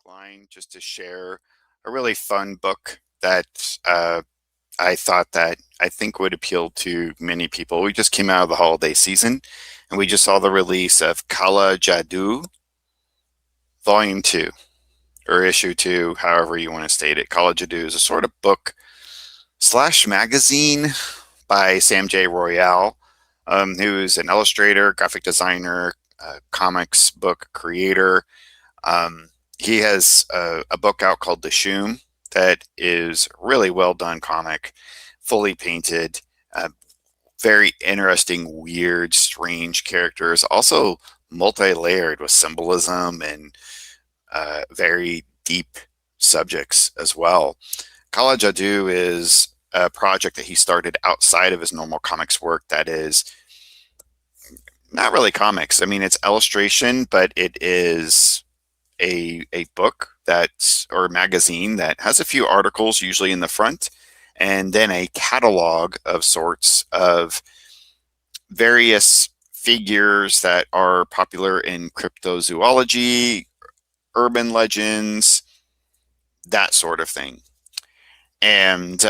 line just to share a really fun book that I thought that I think would appeal to many people. We just came out of the holiday season and we just saw the release of Kala Jadoo, Volume 2, or Issue 2, however you want to state it. Kala Jadoo is a sort of book slash magazine by Sam J. Royale, who's an illustrator, graphic designer, comics book creator. Um, he has a book out called The Shoom that is really well done comic, fully painted, very interesting, weird, strange characters, also multi-layered with symbolism and very deep subjects as well. Kala Jadoo is a project that he started outside of his normal comics work that is not really comics. I mean, it's illustration, but it is a book that's or a magazine that has a few articles usually in the front and then a catalog of sorts of various figures that are popular in cryptozoology, urban legends, that sort of thing. And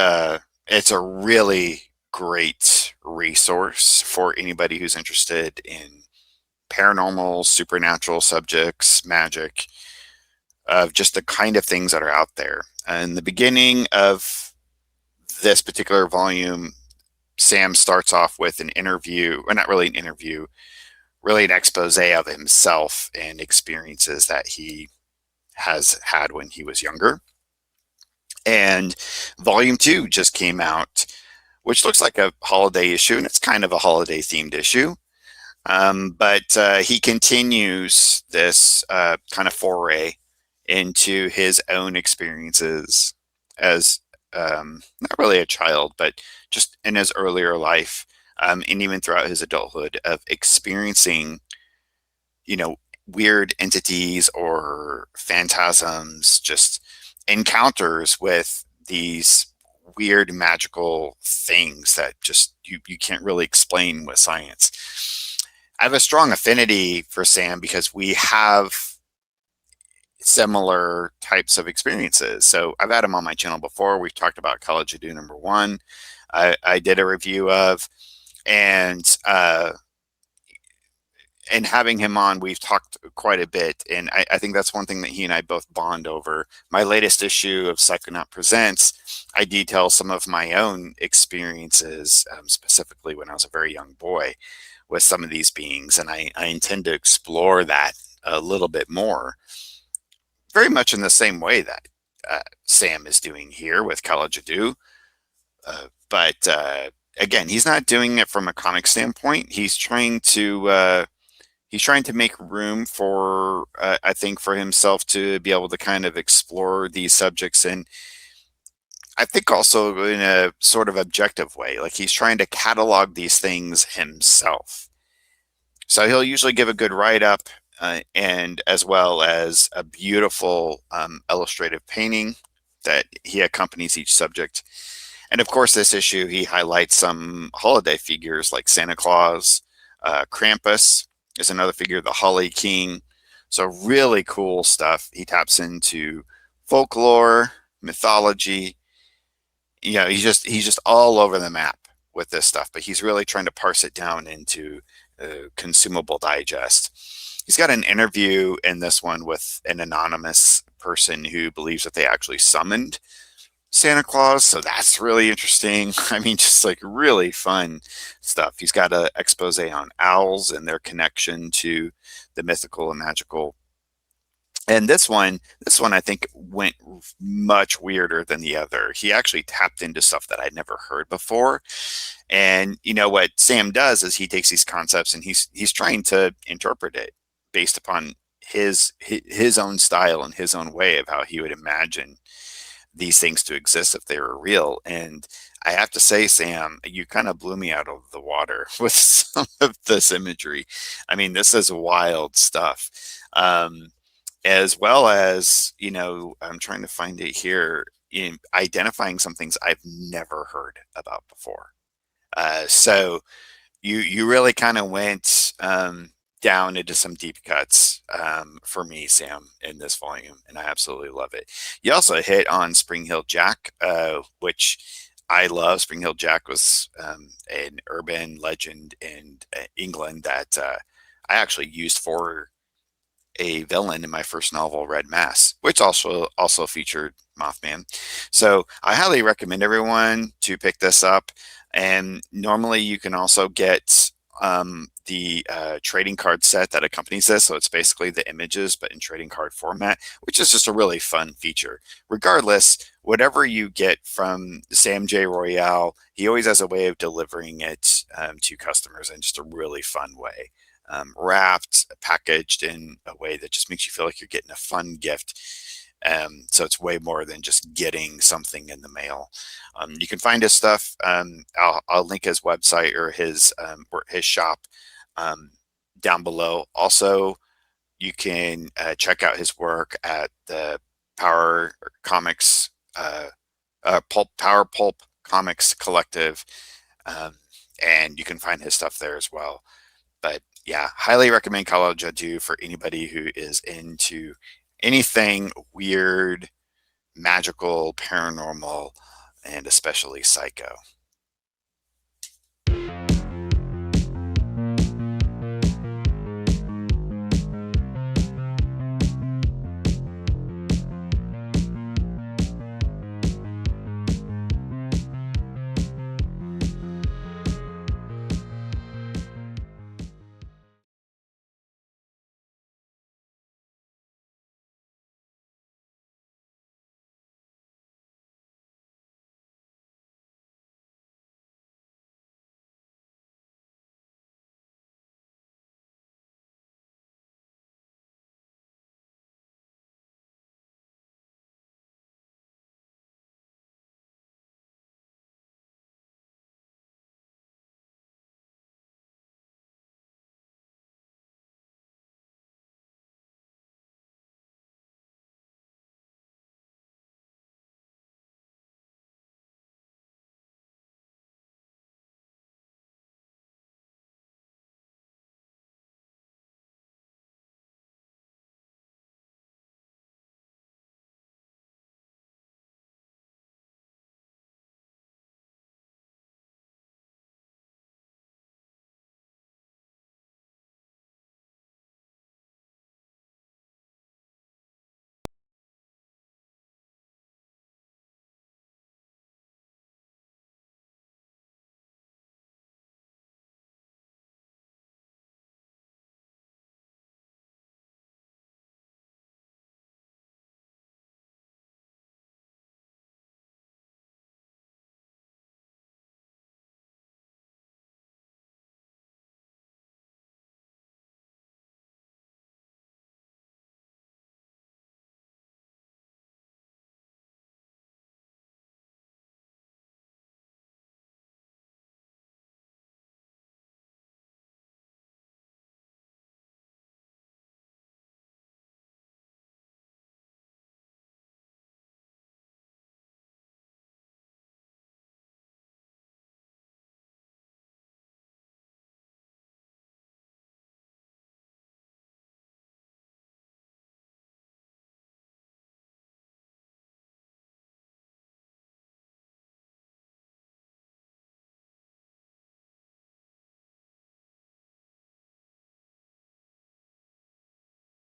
it's a really great resource for anybody who's interested in paranormal, supernatural subjects, magic, of just the kind of things that are out there. In the beginning of this particular volume, Sam starts off with an interview, or not really an interview, really an expose of himself and experiences that he has had when he was younger. And volume 2 just came out, which looks like a holiday issue, and it's kind of a holiday themed issue. But he continues this kind of foray into his own experiences as not really a child, but just in his earlier life, and even throughout his adulthood, of experiencing, weird entities or phantasms, just encounters with these weird magical things that just you can't really explain with science. I have a strong affinity for Sam because we have similar types of experiences. So I've had him on my channel before. We've talked about Kala Jadoo #1. I did a review of, and having him on, we've talked quite a bit, and I think that's one thing that he and I both bond over. My latest issue of Psychonaut Presents, I detail some of my own experiences, specifically when I was a very young boy, with some of these beings, and I intend to explore that a little bit more, very much in the same way that Sam is doing here with Kala Jadoo. But again, he's not doing it from a comic standpoint. He's trying to make room for, I think, for himself to be able to kind of explore these subjects, and I think also in a sort of objective way. Like, he's trying to catalog these things himself. So he'll usually give a good write-up, and as well as a beautiful illustrative painting that he accompanies each subject. And of course, this issue, he highlights some holiday figures like Santa Claus, Krampus is another figure, the Holly King. So really cool stuff. He taps into folklore, mythology. He's just all over the map with this stuff, but he's really trying to parse it down into a consumable digest. He's got an interview in this one with an anonymous person who believes that they actually summoned Santa Claus, so that's really interesting. I mean, just like really fun stuff. He's got an expose on owls and their connection to the mythical and magical. And this one I think went much weirder than the other. He actually tapped into stuff that I'd never heard before. And what Sam does is he takes these concepts and he's trying to interpret it based upon his own style and his own way of how he would imagine these things to exist if they were real. And I have to say, Sam, you kind of blew me out of the water with some of this imagery. I mean, this is wild stuff. As well as, I'm trying to find it here, in identifying some things I've never heard about before. So you really kind of went down into some deep cuts for me, Sam, in this volume, and I absolutely love it. You also hit on Spring Hill Jack, which I love. Spring Hill Jack was an urban legend in England that I actually used for a villain in my first novel, Red Mass, which also featured Mothman. So I highly recommend everyone to pick this up. And normally you can also get the trading card set that accompanies this. So it's basically the images, but in trading card format, which is just a really fun feature. Regardless, whatever you get from Sam J. Royale, he always has a way of delivering it to customers in just a really fun way, wrapped, packaged in a way that just makes you feel like you're getting a fun gift. So it's way more than just getting something in the mail. You can find his stuff. I'll link his website or his shop down below. Also, you can check out his work at the Power Comics, Power Pulp Comics Collective, um, and you can find his stuff there as well. But yeah, highly recommend Call Out Jadoo for anybody who is into anything weird, magical, paranormal, and especially psycho.